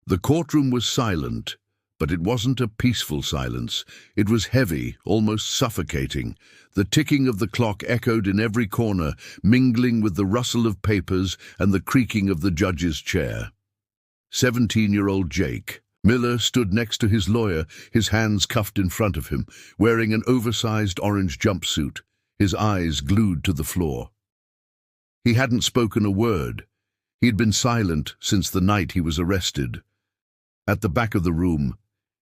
The courtroom was silent, but it wasn't a peaceful silence. It was heavy, almost suffocating. The ticking of the clock echoed in every corner, mingling with the rustle of papers and the creaking of the judge's chair. 17-year-old Jake Miller stood next to his lawyer, his hands cuffed in front of him, wearing an oversized orange jumpsuit, his eyes glued to the floor. He hadn't spoken a word. He'd been silent since the night he was arrested. At the back of the room,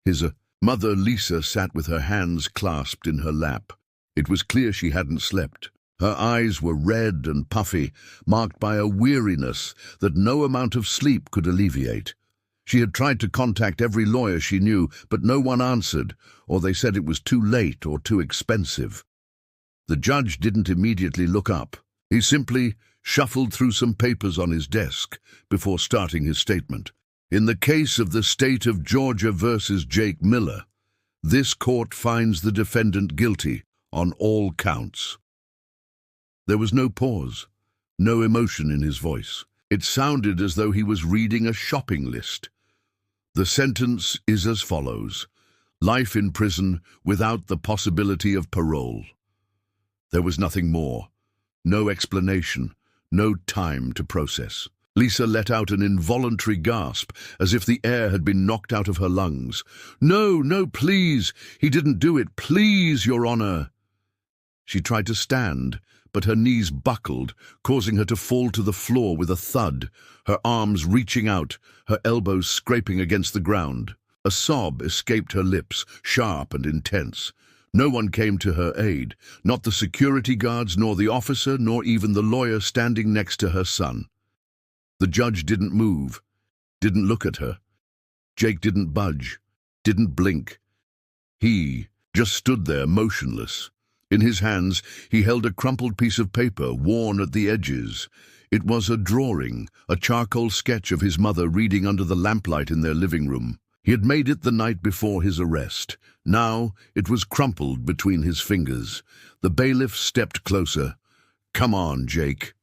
his mother, Lisa, sat with her hands clasped in her lap. It was clear she hadn't slept. Her eyes were red and puffy, marked by a weariness that no amount of sleep could alleviate. She had tried to contact every lawyer she knew, but no one answered, or they said it was too late or too expensive. The judge didn't immediately look up. He simply shuffled through some papers on his desk before starting his statement. In the case of the state of Georgia versus Jake Miller, this court finds the defendant guilty on all counts. There was no pause, no emotion in his voice. It sounded as though he was reading a shopping list. The sentence is as follows: life in prison without the possibility of parole. There was nothing more, no explanation, no time to process. Lisa let out an involuntary gasp, as if the air had been knocked out of her lungs. "No, no, please! He didn't do it! Please, Your Honor!" She tried to stand, but her knees buckled, causing her to fall to the floor with a thud, her arms reaching out, her elbows scraping against the ground. A sob escaped her lips, sharp and intense. No one came to her aid, not the security guards, nor the officer, nor even the lawyer standing next to her son. The judge didn't move, didn't look at her. Jake didn't budge, didn't blink. He just stood there motionless. In his hands, he held a crumpled piece of paper, worn at the edges. It was a drawing, a charcoal sketch of his mother reading under the lamplight in their living room. He had made it the night before his arrest. Now it was crumpled between his fingers. The bailiff stepped closer. "Come on, Jake."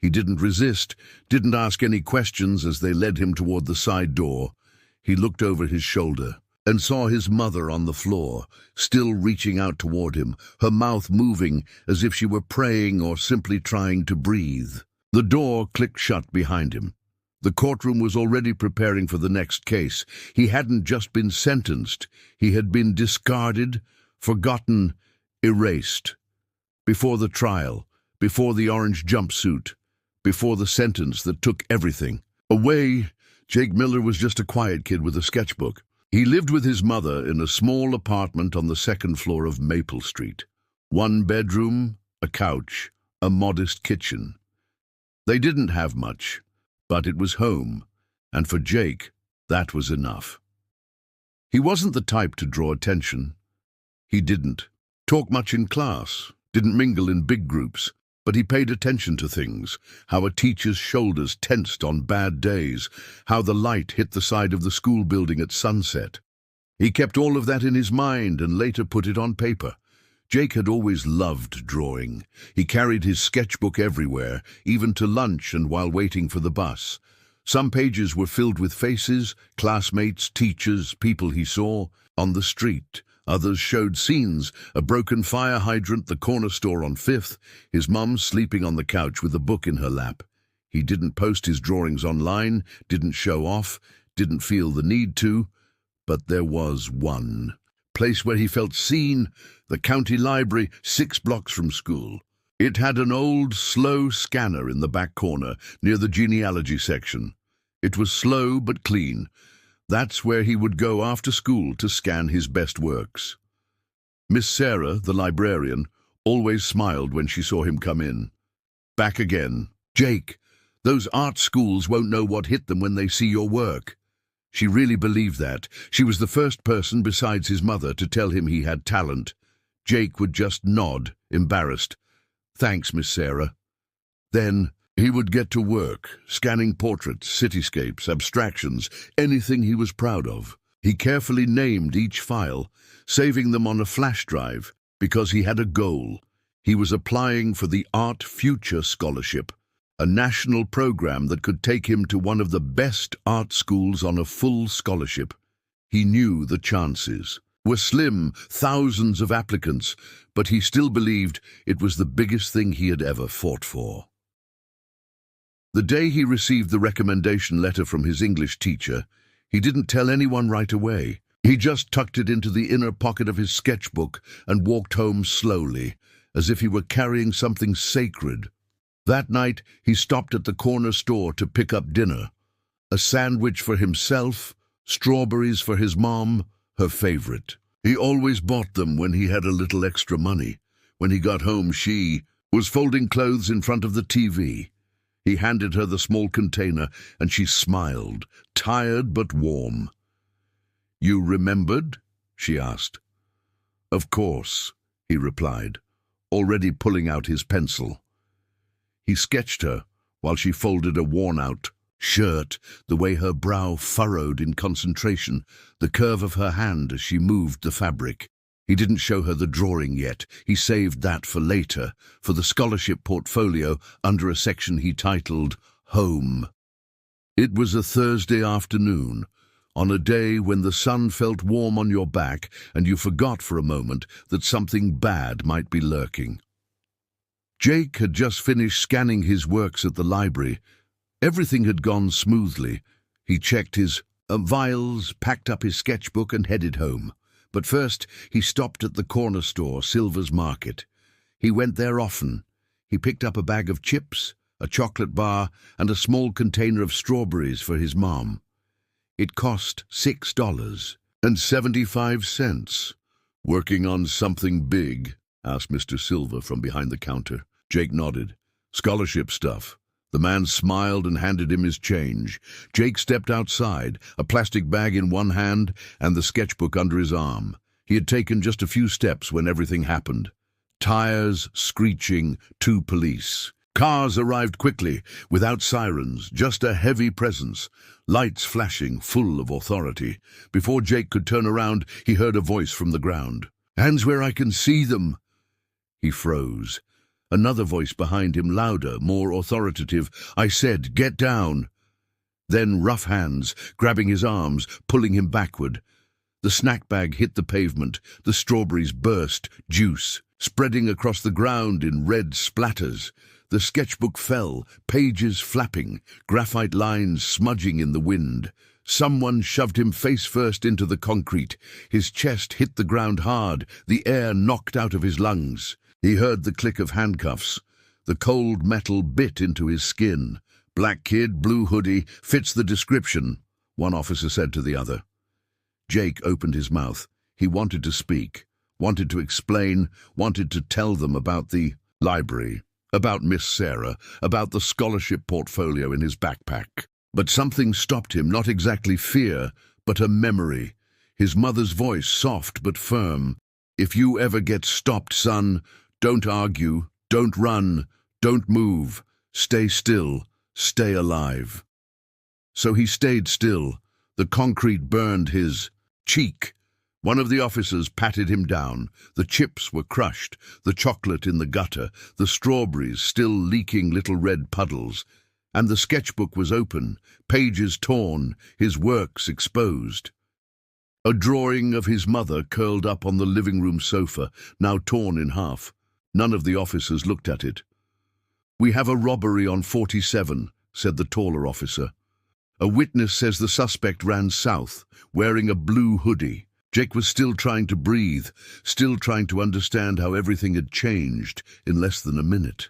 He didn't resist, didn't ask any questions as they led him toward the side door. He looked over his shoulder and saw his mother on the floor, still reaching out toward him, her mouth moving as if she were praying or simply trying to breathe. The door clicked shut behind him. The courtroom was already preparing for the next case. He hadn't just been sentenced. He had been discarded, forgotten, erased. Before the trial, before the orange jumpsuit, before the sentence that took everything away, Jake Miller was just a quiet kid with a sketchbook. He lived with his mother in a small apartment on the second floor of Maple Street. One bedroom, a couch, a modest kitchen. They didn't have much, but it was home, and for Jake, that was enough. He wasn't the type to draw attention. He didn't talk much in class, didn't mingle in big groups, but he paid attention to things, how a teacher's shoulders tensed on bad days, how the light hit the side of the school building at sunset. He kept all of that in his mind and later put it on paper. Jake had always loved drawing. He carried his sketchbook everywhere, even to lunch and while waiting for the bus. Some pages were filled with faces, classmates, teachers, people he saw on the street. Others showed scenes, a broken fire hydrant, the corner store on Fifth, his mum sleeping on the couch with a book in her lap. He didn't post his drawings online, didn't show off, didn't feel the need to, but there was one place where he felt seen, the county library 6 blocks from school. It had an old, slow scanner in the back corner, near the genealogy section. It was slow but clean. That's where he would go after school to scan his best works. Miss Sarah, the librarian, always smiled when she saw him come in. Back again. "Jake, those art schools won't know what hit them when they see your work." She really believed that. She was the first person besides his mother to tell him he had talent. Jake would just nod, embarrassed. "Thanks, Miss Sarah." Then he would get to work, scanning portraits, cityscapes, abstractions, anything he was proud of. He carefully named each file, saving them on a flash drive, because he had a goal. He was applying for the Art Future Scholarship, a national program that could take him to one of the best art schools on a full scholarship. He knew the chances were slim, thousands of applicants, but he still believed it was the biggest thing he had ever fought for. The day he received the recommendation letter from his English teacher, he didn't tell anyone right away. He just tucked it into the inner pocket of his sketchbook and walked home slowly, as if he were carrying something sacred. That night, he stopped at the corner store to pick up dinner. A sandwich for himself, strawberries for his mom, her favorite. He always bought them when he had a little extra money. When he got home, she was folding clothes in front of the TV. He handed her the small container, and she smiled, tired but warm. "You remembered?" she asked. "Of course," he replied, already pulling out his pencil. He sketched her while she folded a worn-out shirt, the way her brow furrowed in concentration, the curve of her hand as she moved the fabric. He didn't show her the drawing yet. He saved that for later, for the scholarship portfolio under a section he titled Home. It was a Thursday afternoon, on a day when the sun felt warm on your back and you forgot for a moment that something bad might be lurking. Jake had just finished scanning his works at the library. Everything had gone smoothly. He checked his vials, packed up his sketchbook and headed home. But first, he stopped at the corner store, Silver's Market. He went there often. He picked up a bag of chips, a chocolate bar, and a small container of strawberries for his mom. It cost $6.75. "Working on something big?" asked Mr. Silver from behind the counter. Jake nodded. "Scholarship stuff." The man smiled and handed him his change. Jake stepped outside, a plastic bag in one hand and the sketchbook under his arm. He had taken just a few steps when everything happened. Tires screeching, 2 police. Cars arrived quickly, without sirens, just a heavy presence. Lights flashing, full of authority. Before Jake could turn around, he heard a voice from the ground. "Hands where I can see them." He froze. Another voice behind him, louder, more authoritative. "I said, get down." Then rough hands, grabbing his arms, pulling him backward. The snack bag hit the pavement. The strawberries burst, juice, spreading across the ground in red splatters. The sketchbook fell, pages flapping, graphite lines smudging in the wind. Someone shoved him face first into the concrete. His chest hit the ground hard, the air knocked out of his lungs. He heard the click of handcuffs. The cold metal bit into his skin. "Black kid, blue hoodie, fits the description," one officer said to the other. Jake opened his mouth. He wanted to speak, wanted to explain, wanted to tell them about the library, about Miss Sarah, about the scholarship portfolio in his backpack. But something stopped him, not exactly fear, but a memory. His mother's voice, soft but firm. "If you ever get stopped, son, don't argue, don't run, don't move, stay still, stay alive." So he stayed still. The concrete burned his cheek. One of the officers patted him down. The chips were crushed, the chocolate in the gutter, the strawberries still leaking little red puddles. And the sketchbook was open, pages torn, his works exposed. A drawing of his mother curled up on the living room sofa, now torn in half. None of the officers looked at it. "We have a robbery on 47, said the taller officer. "A witness says the suspect ran south, wearing a blue hoodie." Jake was still trying to breathe, still trying to understand how everything had changed in less than a minute.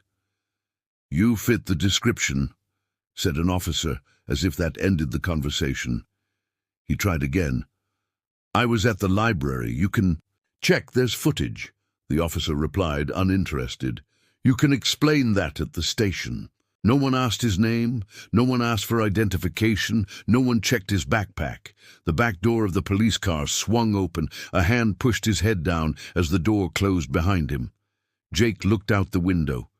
"You fit the description," said an officer, as if that ended the conversation. He tried again. "I was at the library. You can check, there's footage," the officer replied, uninterested. "You can explain that at the station." No one asked his name, no one asked for identification, no one checked his backpack. The back door of the police car swung open, a hand pushed his head down as the door closed behind him. Jake looked out the window.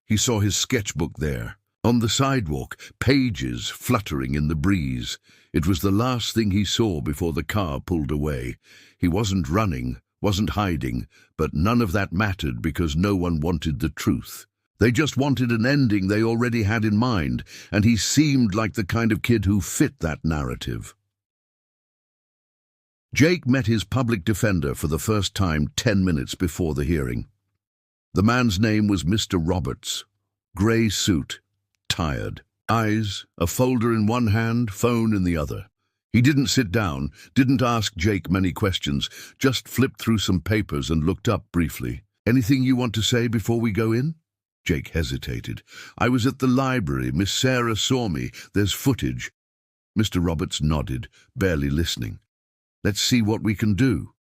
He saw his sketchbook there, on the sidewalk, pages fluttering in the breeze. It was the last thing he saw before the car pulled away. He wasn't running, wasn't hiding, but none of that mattered because no one wanted the truth. They just wanted an ending they already had in mind, and he seemed like the kind of kid who fit that narrative. Jake met his public defender for the first time 10 minutes before the hearing. The man's name was Mr. Roberts. Grey suit, tired. Eyes, a folder in one hand, phone in the other. He didn't sit down, didn't ask Jake many questions, just flipped through some papers and looked up briefly. "Anything you want to say before we go in?" Jake hesitated. "I was at the library. Miss Sarah saw me. There's footage." Mr. Roberts nodded, barely listening. "Let's see what we can do."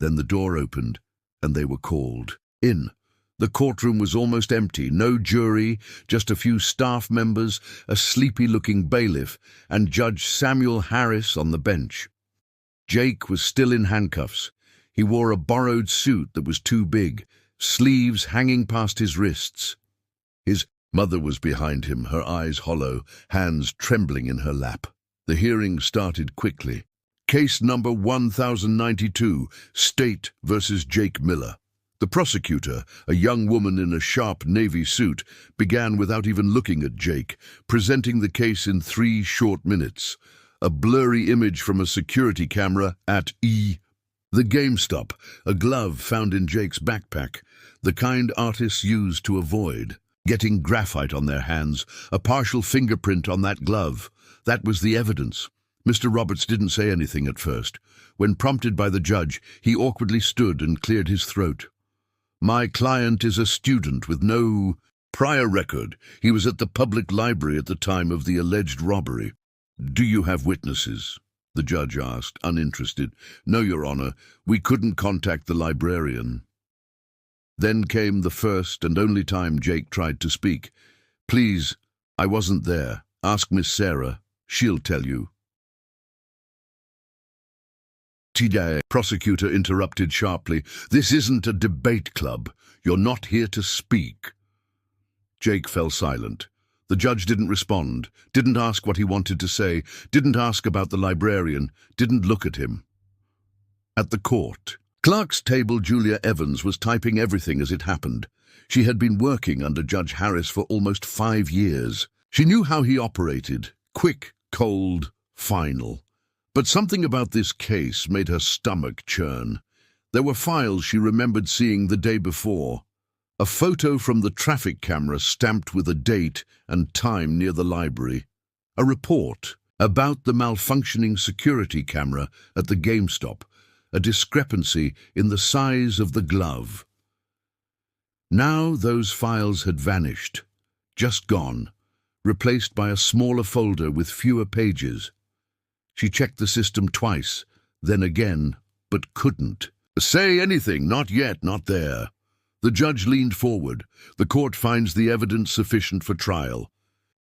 Then the door opened, and they were called in. The courtroom was almost empty, no jury, just a few staff members, a sleepy-looking bailiff, and Judge Samuel Harris on the bench. Jake was still in handcuffs. He wore a borrowed suit that was too big, sleeves hanging past his wrists. His mother was behind him, her eyes hollow, hands trembling in her lap. The hearing started quickly. Case number 1092, State versus Jake Miller. The prosecutor, a young woman in a sharp navy suit, began without even looking at Jake, presenting the case in 3 short minutes. A blurry image from a security camera at the GameStop, a glove found in Jake's backpack, the kind artists use to avoid getting graphite on their hands, a partial fingerprint on that glove. That was the evidence. Mr. Roberts didn't say anything at first. When prompted by the judge, he awkwardly stood and cleared his throat. "My client is a student with no prior record. He was at the public library at the time of the alleged robbery." "Do you have witnesses?" the judge asked, uninterested. "No, Your Honor. We couldn't contact the librarian." Then came the first and only time Jake tried to speak. "Please, I wasn't there. Ask Miss Sarah. She'll tell you." "Today," prosecutor interrupted sharply. "This isn't a debate club. You're not here to speak." Jake fell silent. The judge didn't respond, didn't ask what he wanted to say, didn't ask about the librarian, didn't look at him. At the court, clerk's table Julia Evans was typing everything as it happened. She had been working under Judge Harris for almost 5 years. She knew how he operated, quick, cold, final. But something about this case made her stomach churn. There were files she remembered seeing the day before. A photo from the traffic camera stamped with a date and time near the library. A report about the malfunctioning security camera at the GameStop. A discrepancy in the size of the glove. Now those files had vanished, just gone, replaced by a smaller folder with fewer pages. She checked the system twice, then again, but couldn't. "Say anything, not yet, not there." The judge leaned forward. "The court finds the evidence sufficient for trial.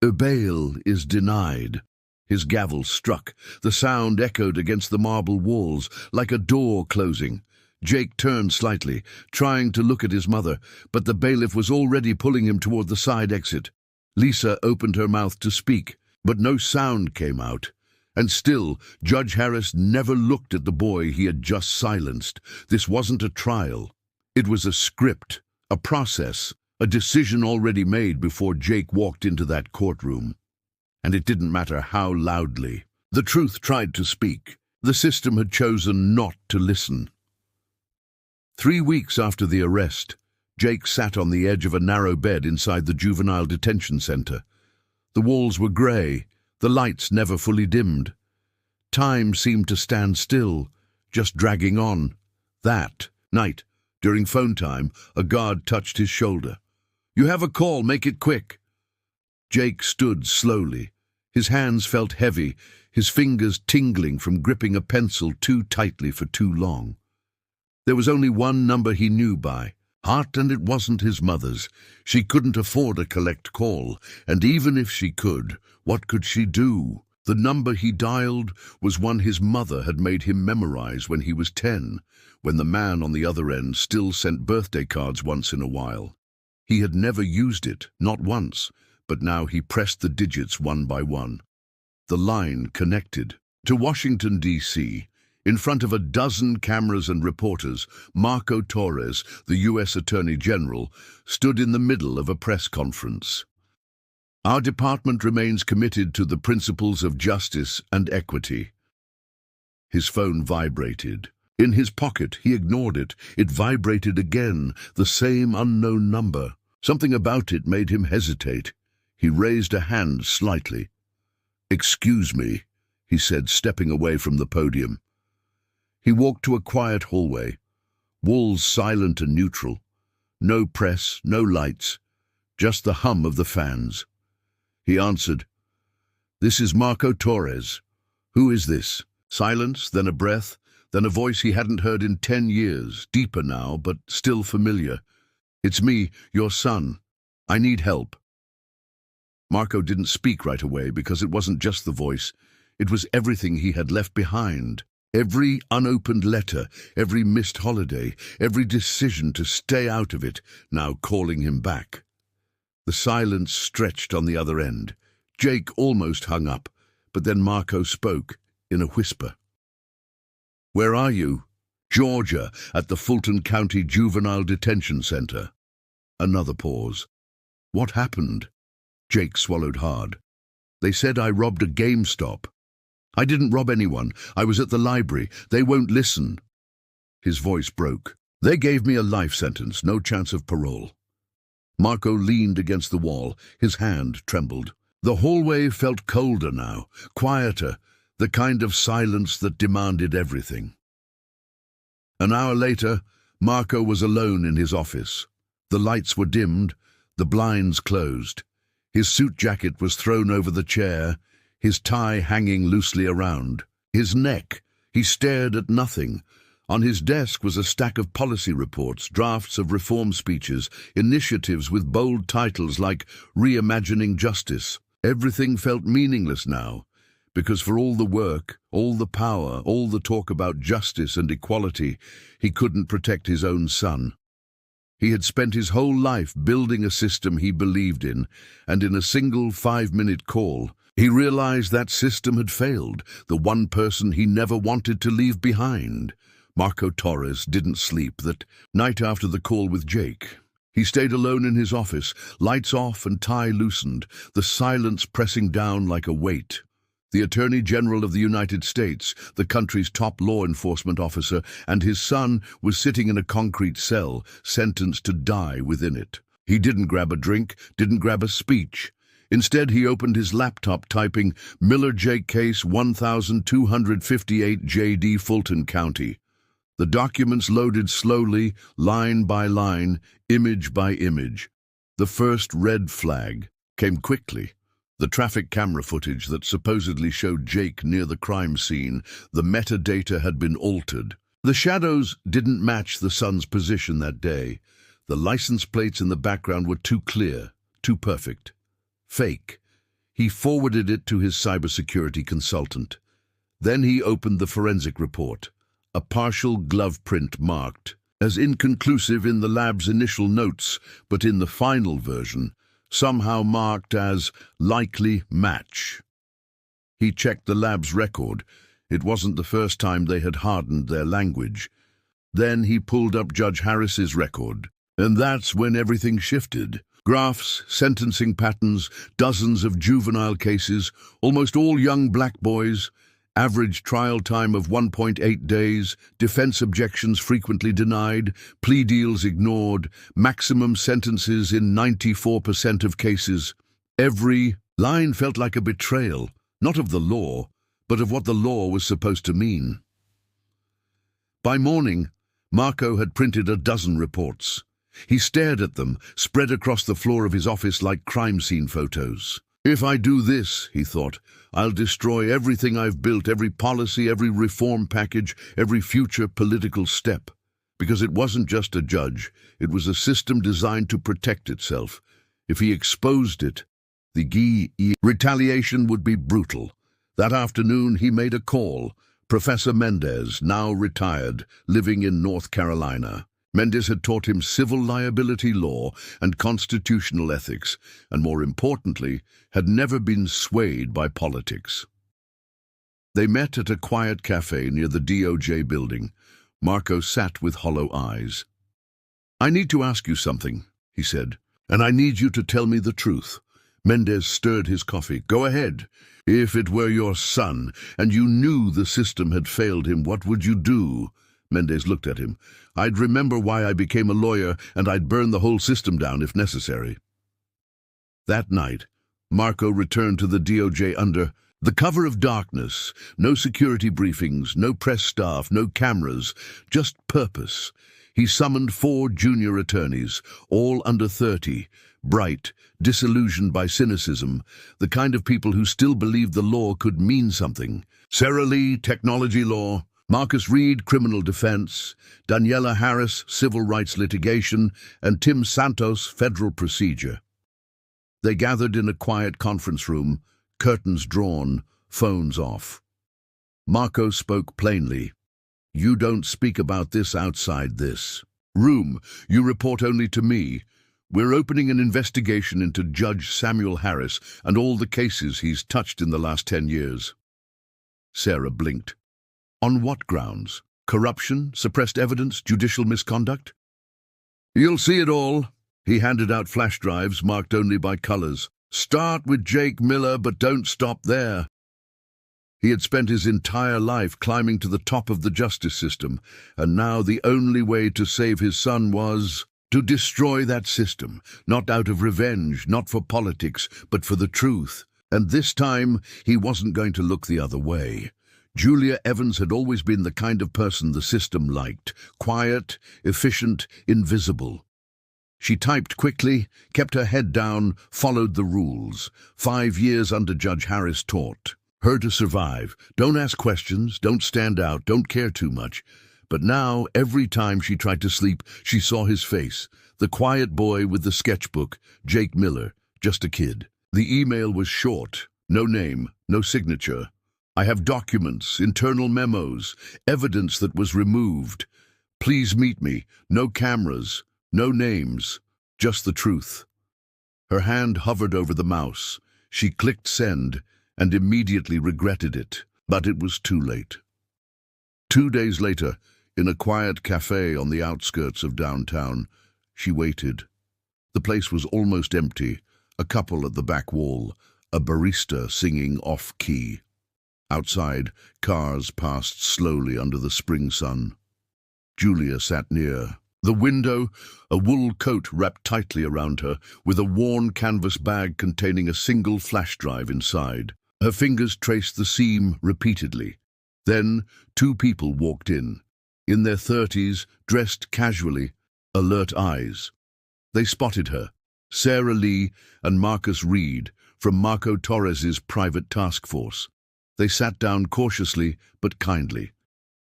A bail is denied." His gavel struck. The sound echoed against the marble walls, like a door closing. Jake turned slightly, trying to look at his mother, but the bailiff was already pulling him toward the side exit. Lisa opened her mouth to speak, but no sound came out. And still, Judge Harris never looked at the boy he had just silenced. This wasn't a trial. It was a script, a process, a decision already made before Jake walked into that courtroom. And it didn't matter how loudly. The truth tried to speak. The system had chosen not to listen. 3 weeks after the arrest, Jake sat on the edge of a narrow bed inside the juvenile detention center. The walls were grey, the lights never fully dimmed. Time seemed to stand still, just dragging on. That night, during phone time, a guard touched his shoulder. "You have a call, make it quick." Jake stood slowly. His hands felt heavy, his fingers tingling from gripping a pencil too tightly for too long. There was only one number he knew by, heart, and it wasn't his mother's. She couldn't afford a collect call, and even if she could, what could she do? The number he dialed was one his mother had made him memorize when he was 10, when the man on the other end still sent birthday cards once in a while. He had never used it, not once, but now he pressed the digits one by one. The line connected to Washington, D.C., In front of a dozen cameras and reporters, Marco Torres, the U.S. Attorney General, stood in the middle of a press conference. Our department remains committed to the principles of justice and equity. His phone vibrated. In his pocket, he ignored it. It vibrated again, the same unknown number. Something about it made him hesitate. He raised a hand slightly. "Excuse me," he said, stepping away from the podium. He walked to a quiet hallway, walls silent and neutral. No press, no lights, just the hum of the fans. He answered, "This is Marco Torres. Who is this?" Silence, then a breath, then a voice he hadn't heard in 10 years, deeper now, but still familiar. "It's me, your son. I need help." Marco didn't speak right away because it wasn't just the voice. It was everything he had left behind. Every unopened letter, every missed holiday, every decision to stay out of it, now calling him back. The silence stretched on the other end. Jake almost hung up, but then Marco spoke, in a whisper. "Where are you?" "Georgia, at the Fulton County Juvenile Detention Center." Another pause. "What happened?" Jake swallowed hard. "They said I robbed a GameStop." "I didn't rob anyone. I was at the library. They won't listen." His voice broke. "They gave me a life sentence, no chance of parole." Marco leaned against the wall. His hand trembled. The hallway felt colder now, quieter, the kind of silence that demanded everything. An hour later, Marco was alone in his office. The lights were dimmed, the blinds closed. His suit jacket was thrown over the chair, his tie hanging loosely around. His neck, he stared at nothing. On his desk was a stack of policy reports, drafts of reform speeches, initiatives with bold titles like Reimagining Justice. Everything felt meaningless now, because for all the work, all the power, all the talk about justice and equality, he couldn't protect his own son. He had spent his whole life building a system he believed in, and in a single 5-minute call, he realized that system had failed, the one person he never wanted to leave behind. Marco Torres didn't sleep that night after the call with Jake. He stayed alone in his office, lights off and tie loosened, the silence pressing down like a weight. The Attorney General of the United States, the country's top law enforcement officer, and his son was sitting in a concrete cell, sentenced to die within it. He didn't grab a drink, didn't grab a speech. Instead, he opened his laptop, typing Miller Jake Case 1258 JD Fulton County. The documents loaded slowly, line by line, image by image. The first red flag came quickly. The traffic camera footage that supposedly showed Jake near the crime scene, the metadata had been altered. The shadows didn't match the son's position that day. The license plates in the background were too clear, too perfect. Fake. He forwarded it to his cybersecurity consultant. Then he opened the forensic report. A partial glove print marked as inconclusive in the lab's initial notes, but in the final version, somehow marked as likely match. He checked the lab's record. It wasn't the first time they had hardened their language. Then he pulled up Judge Harris's record, and that's when everything shifted. Graphs, sentencing patterns, dozens of juvenile cases, almost all young black boys, average trial time of 1.8 days, defense objections frequently denied, plea deals ignored, maximum sentences in 94% of cases. Every line felt like a betrayal, not of the law, but of what the law was supposed to mean. By morning, Marco had printed a dozen reports. He stared at them, spread across the floor of his office like crime scene photos. If I do this, he thought, I'll destroy everything I've built, every policy, every reform package, every future political step. Because it wasn't just a judge, it was a system designed to protect itself. If he exposed it, the retaliation would be brutal. That afternoon he made a call. Professor Mendez, now retired, living in North Carolina. Mendez had taught him civil liability law and constitutional ethics, and more importantly, had never been swayed by politics. They met at a quiet cafe near the DOJ building. Marco sat with hollow eyes. "I need to ask you something," he said, "and I need you to tell me the truth." Mendez stirred his coffee. "Go ahead. If it were your son, and you knew the system had failed him, what would you do?" Mendez looked at him. "I'd remember why I became a lawyer, and I'd burn the whole system down if necessary." That night, Marco returned to the DOJ under the cover of darkness. No security briefings, no press staff, no cameras, just purpose. He summoned 4 junior attorneys, all under 30, bright, disillusioned by cynicism, the kind of people who still believed the law could mean something. Sarah Lee, technology law; Marcus Reed, criminal defense; Daniela Harris, civil rights litigation; and Tim Santos, federal procedure. They gathered in a quiet conference room, curtains drawn, phones off. Marco spoke plainly. "You don't speak about this outside this room. You report only to me. We're opening an investigation into Judge Samuel Harris and all the cases he's touched in the last 10 years. Sarah blinked. "On what grounds? Corruption, suppressed evidence, judicial misconduct?" "You'll see it all." He handed out flash drives marked only by colors. "Start with Jake Miller, but don't stop there." He had spent his entire life climbing to the top of the justice system, and now the only way to save his son was to destroy that system, not out of revenge, not for politics, but for the truth. And this time, he wasn't going to look the other way. Julia Evans had always been the kind of person the system liked: quiet, efficient, invisible. She typed quickly, kept her head down, followed the rules. 5 years under Judge Harris taught her to survive. Don't ask questions, don't stand out, don't care too much. But now, every time she tried to sleep, she saw his face. The quiet boy with the sketchbook, Jake Miller, just a kid. The email was short, no name, no signature. "I have documents, internal memos, evidence that was removed. Please meet me. No cameras, no names, just the truth." Her hand hovered over the mouse. She clicked send and immediately regretted it, but it was too late. 2 days later, in a quiet cafe on the outskirts of downtown, she waited. The place was almost empty, a couple at the back wall, a barista singing off-key. Outside, cars passed slowly under the spring sun. Julia sat near the window, a wool coat wrapped tightly around her, with a worn canvas bag containing a single flash drive inside. Her fingers traced the seam repeatedly. Then 2 people walked in their 30s, dressed casually, alert eyes. They spotted her, Sarah Lee and Marcus Reed, from Marco Torres's private task force. They sat down cautiously but kindly.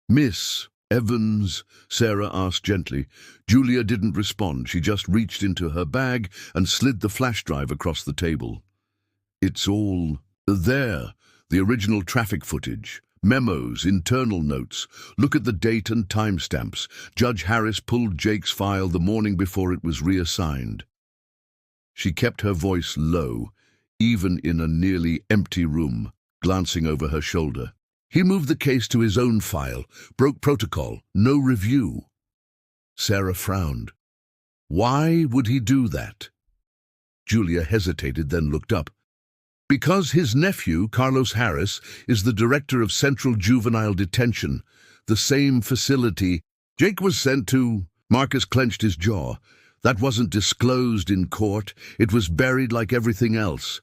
"Miss Evans?" Sarah asked gently. Julia didn't respond. She just reached into her bag and slid the flash drive across the table. "It's all there, the original traffic footage, memos, internal notes. Look at the date and timestamps. Judge Harris pulled Jake's file the morning before it was reassigned." She kept her voice low, even in a nearly empty room, glancing over her shoulder. "He moved the case to his own file, broke protocol, no review." Sarah frowned. "Why would he do that?" Julia hesitated, then looked up. "Because his nephew, Carlos Harris, is the director of Central Juvenile Detention, the same facility Jake was sent to." Marcus clenched his jaw. "That wasn't disclosed in court. It was buried like everything else."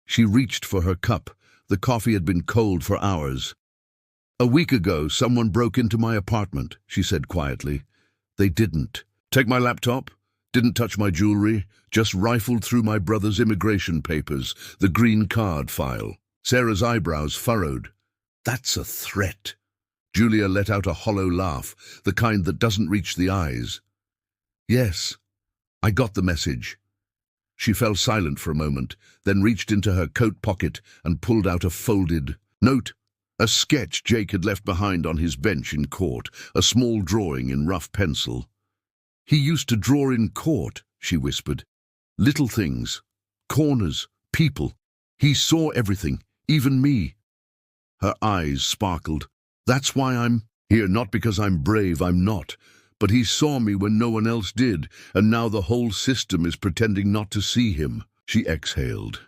She reached for her cup. The coffee had been cold for hours. "A week ago, someone broke into my apartment," she said quietly. "They didn't take my laptop, didn't touch my jewelry, just rifled through my brother's immigration papers, the green card file." Sarah's eyebrows furrowed. "That's a threat." Julia let out a hollow laugh, the kind that doesn't reach the eyes. "Yes, I got the message." She fell silent for a moment, then reached into her coat pocket and pulled out a folded note. A sketch Jake had left behind on his bench in court, a small drawing in rough pencil. "He used to draw in court," she whispered. "Little things, corners, people. He saw everything, even me." Her eyes sparkled. "That's why I'm here, not because I'm brave, I'm not. But he saw me when no one else did, and now the whole system is pretending not to see him." She exhaled.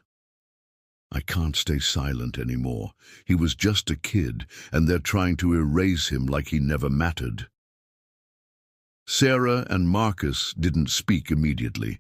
"I can't stay silent anymore. He was just a kid, and they're trying to erase him like he never mattered." Sarah and Marcus didn't speak immediately.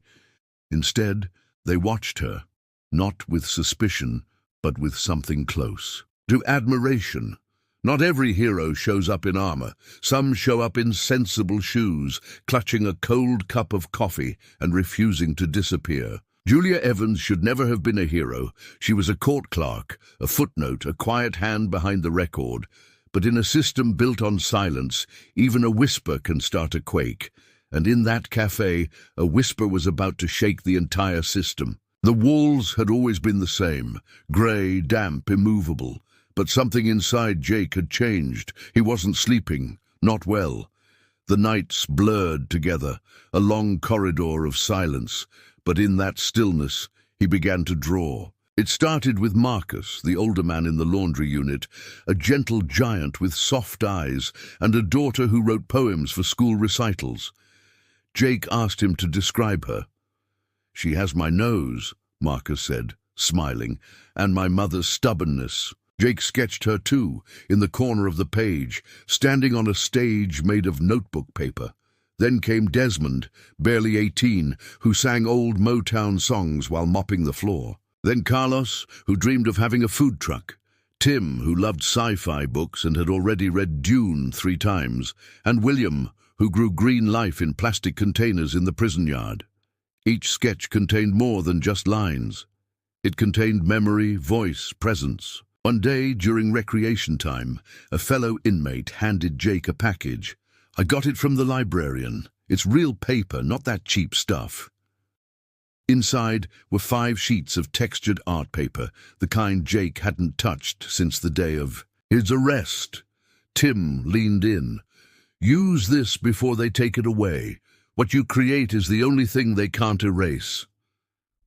Instead, they watched her, not with suspicion, but with something close. To admiration. Not every hero shows up in armor. Some show up in sensible shoes, clutching a cold cup of coffee and refusing to disappear. Julia Evans should never have been a hero. She was a court clerk, a footnote, a quiet hand behind the record. But in a system built on silence, even a whisper can start a quake. And in that cafe, a whisper was about to shake the entire system. The walls had always been the same, grey, damp, immovable. But something inside Jake had changed. He wasn't sleeping, not well. The nights blurred together, a long corridor of silence. But in that stillness, he began to draw. It started with Marcus, the older man in the laundry unit, a gentle giant with soft eyes and a daughter who wrote poems for school recitals. Jake asked him to describe her. "She has my nose," Marcus said, smiling, "and my mother's stubbornness." Jake sketched her too, in the corner of the page, standing on a stage made of notebook paper. Then came Desmond, barely 18, who sang old Motown songs while mopping the floor. Then Carlos, who dreamed of having a food truck. Tim, who loved sci-fi books and had already read Dune 3 times. And William, who grew green life in plastic containers in the prison yard. Each sketch contained more than just lines. It contained memory, voice, presence. One day, during recreation time, a fellow inmate handed Jake a package. "I got it from the librarian. It's real paper, not that cheap stuff." Inside were 5 sheets of textured art paper, the kind Jake hadn't touched since the day of his arrest. Tim leaned in. "Use this before they take it away. What you create is the only thing they can't erase."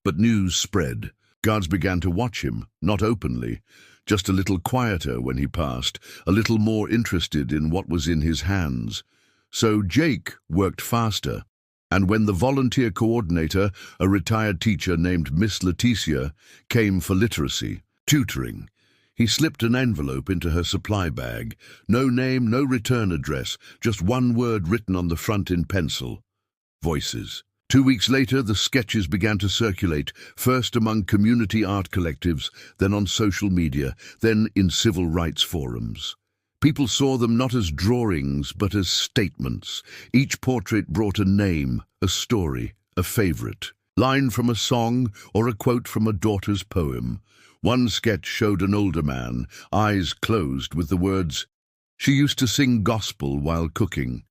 But news spread. Guards began to watch him, not openly, just a little quieter when he passed, a little more interested in what was in his hands. So Jake worked faster. And when the volunteer coordinator, a retired teacher named Miss Leticia, came for literacy, tutoring, he slipped an envelope into her supply bag. No name, no return address, just one word written on the front in pencil. Voices. 2 weeks later, the sketches began to circulate, first among community art collectives, then on social media, then in civil rights forums. People saw them not as drawings, but as statements. Each portrait brought a name, a story, a favorite. Line from a song or a quote from a daughter's poem. One sketch showed an older man, eyes closed, with the words, "She used to sing gospel while cooking.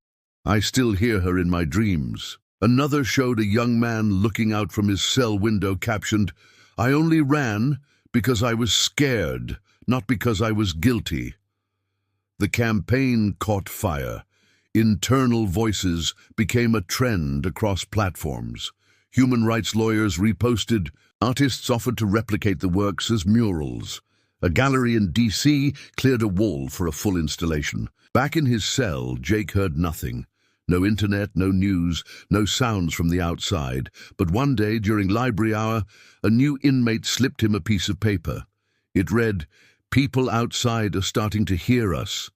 I still hear her in my dreams." Another showed a young man looking out from his cell window, captioned, "I only ran because I was scared, not because I was guilty." The campaign caught fire. Internal voices became a trend across platforms. Human rights lawyers reposted. Artists offered to replicate the works as murals. A gallery in D.C. cleared a wall for a full installation. Back in his cell, Jake heard nothing. No internet, no news, no sounds from the outside. But one day, during library hour, a new inmate slipped him a piece of paper. It read, "People outside are starting to hear us.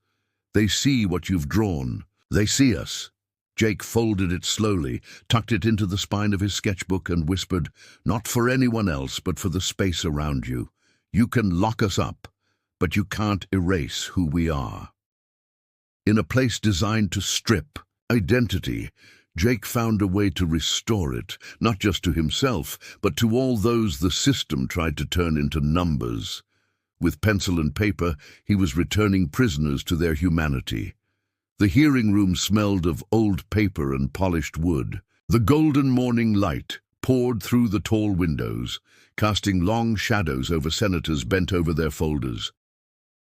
They see what you've drawn. They see us." Jake folded it slowly, tucked it into the spine of his sketchbook and whispered, "Not for anyone else, but for the space around you. You can lock us up, but you can't erase who we are." In a place designed to strip identity, Jake found a way to restore it, not just to himself, but to all those the system tried to turn into numbers. With pencil and paper, he was returning prisoners to their humanity. The hearing room smelled of old paper and polished wood. The golden morning light poured through the tall windows, casting long shadows over senators bent over their folders.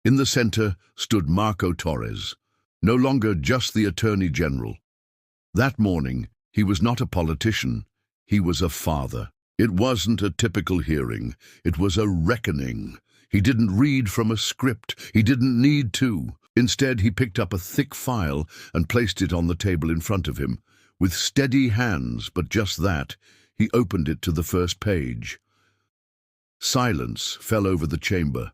In the center stood Marco Torres, no longer just the Attorney General. That morning, he was not a politician, he was a father. It wasn't a typical hearing, it was a reckoning. He didn't read from a script. He didn't need to. Instead, he picked up a thick file and placed it on the table in front of him. With steady hands, but just that, he opened it to the first page. Silence fell over the chamber.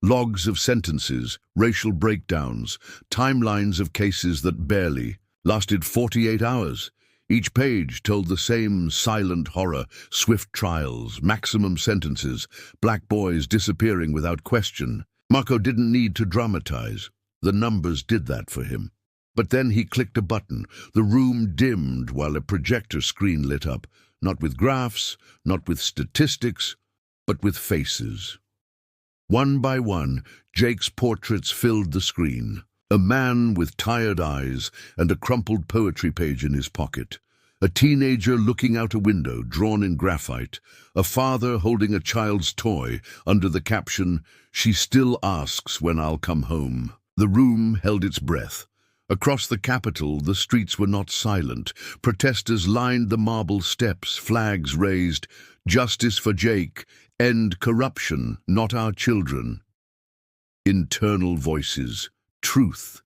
Logs of sentences, racial breakdowns, timelines of cases that barely lasted 48 hours. Each page told the same silent horror: swift trials, maximum sentences, black boys disappearing without question. Marco didn't need to dramatize. The numbers did that for him. But then he clicked a button. The room dimmed while a projector screen lit up, not with graphs, not with statistics, but with faces. One by one, Jake's portraits filled the screen. A man with tired eyes and a crumpled poetry page in his pocket. A teenager looking out a window, drawn in graphite. A father holding a child's toy under the caption, "She still asks when I'll come home." The room held its breath. Across the capital, the streets were not silent. Protesters lined the marble steps, flags raised. "Justice for Jake. End corruption, not our children." Internal voices. Truth.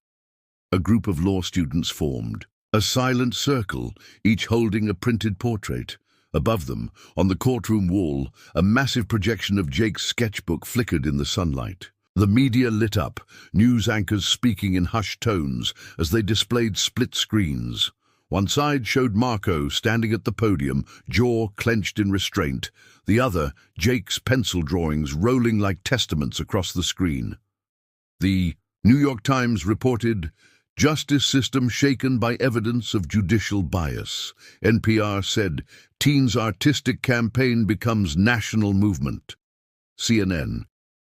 A group of law students formed. A silent circle, each holding a printed portrait. Above them, on the courtroom wall, a massive projection of Jake's sketchbook flickered in the sunlight. The media lit up, news anchors speaking in hushed tones as they displayed split screens. One side showed Marco standing at the podium, jaw clenched in restraint. The other, Jake's pencil drawings rolling like testaments across the screen. The New York Times reported, "Justice system shaken by evidence of judicial bias." NPR said, "Teens' artistic campaign becomes national movement." CNN,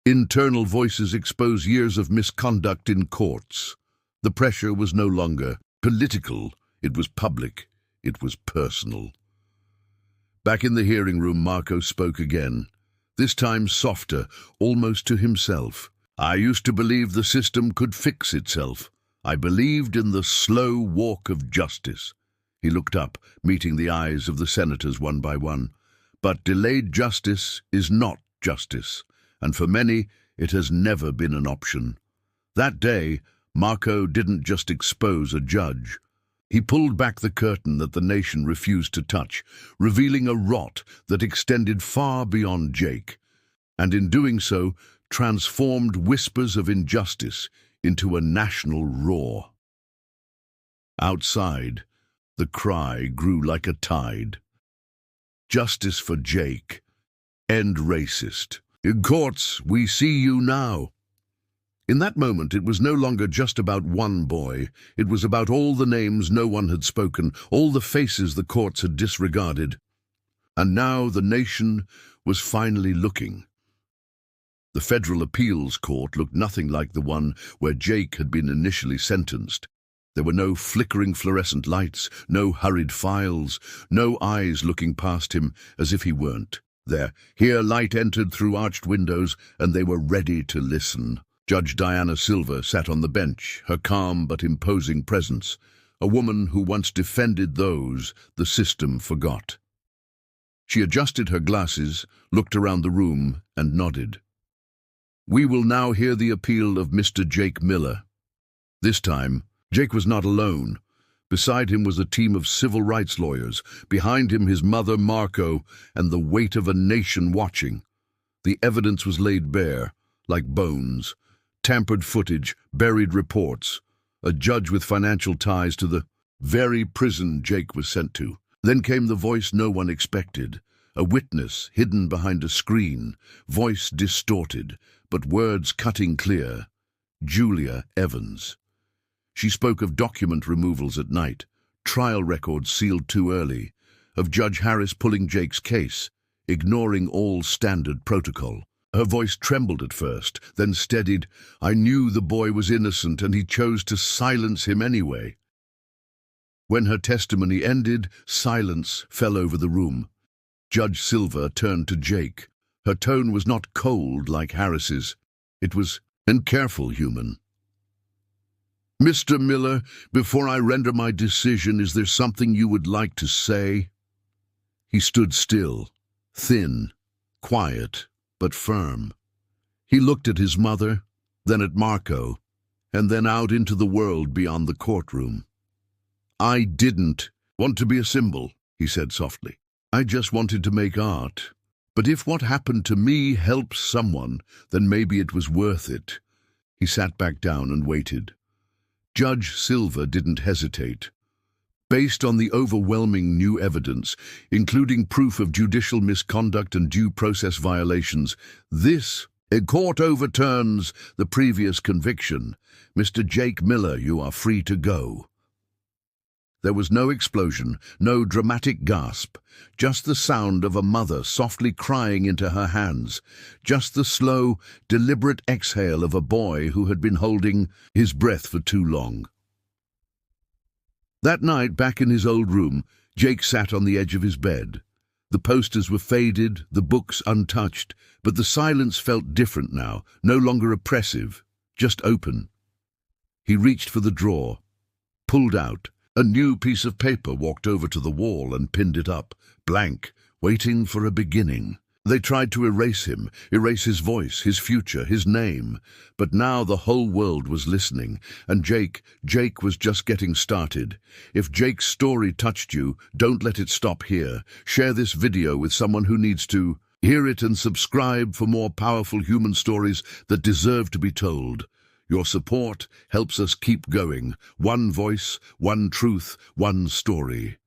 "Internal voices expose years of misconduct in courts." The pressure was no longer political. It was public. It was personal. Back in the hearing room, Marco spoke again, this time softer, almost to himself. "I used to believe the system could fix itself. I believed in the slow walk of justice." He looked up, meeting the eyes of the senators one by one. But delayed justice is not justice, and for many, it has never been an option. That day, Marco didn't just expose a judge. He pulled back the curtain that the nation refused to touch, revealing a rot that extended far beyond Jake, and in doing so, transformed whispers of injustice into a national roar. Outside, the cry grew like a tide. "Justice for Jake. End racist. In courts, we see you now." In that moment, it was no longer just about one boy. It was about all the names no one had spoken, all the faces the courts had disregarded. And now the nation was finally looking. The Federal Appeals Court looked nothing like the one where Jake had been initially sentenced. There were no flickering fluorescent lights, no hurried files, no eyes looking past him as if he weren't there. Here light entered through arched windows, and they were ready to listen. Judge Diana Silver sat on the bench, her calm but imposing presence, a woman who once defended those the system forgot. She adjusted her glasses, looked around the room, and nodded. "We will now hear the appeal of Mr. Jake Miller." This time, Jake was not alone. Beside him was a team of civil rights lawyers, behind him his mother Marco, and the weight of a nation watching. The evidence was laid bare, like bones. Tampered footage, buried reports, a judge with financial ties to the very prison Jake was sent to. Then came the voice no one expected, a witness hidden behind a screen, voice distorted, but words cutting clear. Julia Evans. She spoke of document removals at night, trial records sealed too early, of Judge Harris pulling Jake's case, ignoring all standard protocol. Her voice trembled at first, then steadied. "I knew the boy was innocent, and he chose to silence him anyway." When her testimony ended, silence fell over the room. Judge Silver turned to Jake. Her tone was not cold like Harris's. It was and careful human. "Mr. Miller, before I render my decision, is there something you would like to say?" He stood still, thin, quiet, but firm. He looked at his mother, then at Marco, and then out into the world beyond the courtroom. "I didn't want to be a symbol," he said softly. "I just wanted to make art. But if what happened to me helps someone, then maybe it was worth it." He sat back down and waited. Judge Silva didn't hesitate. Based on the overwhelming new evidence, including proof of judicial misconduct and due process violations, a court overturns the previous conviction. Mr. Jake Miller, you are free to go. There was no explosion, no dramatic gasp, just the sound of a mother softly crying into her hands, just the slow, deliberate exhale of a boy who had been holding his breath for too long. That night, back in his old room, Jake sat on the edge of his bed. The posters were faded, the books untouched, but the silence felt different now, no longer oppressive, just open. He reached for the drawer, pulled out a new piece of paper, walked over to the wall and pinned it up, blank, waiting for a beginning. They tried to erase him, erase his voice, his future, his name. But now the whole world was listening, and Jake was just getting started. If Jake's story touched you, don't let it stop here. Share this video with someone who needs to hear it and subscribe for more powerful human stories that deserve to be told. Your support helps us keep going. One voice, one truth, one story.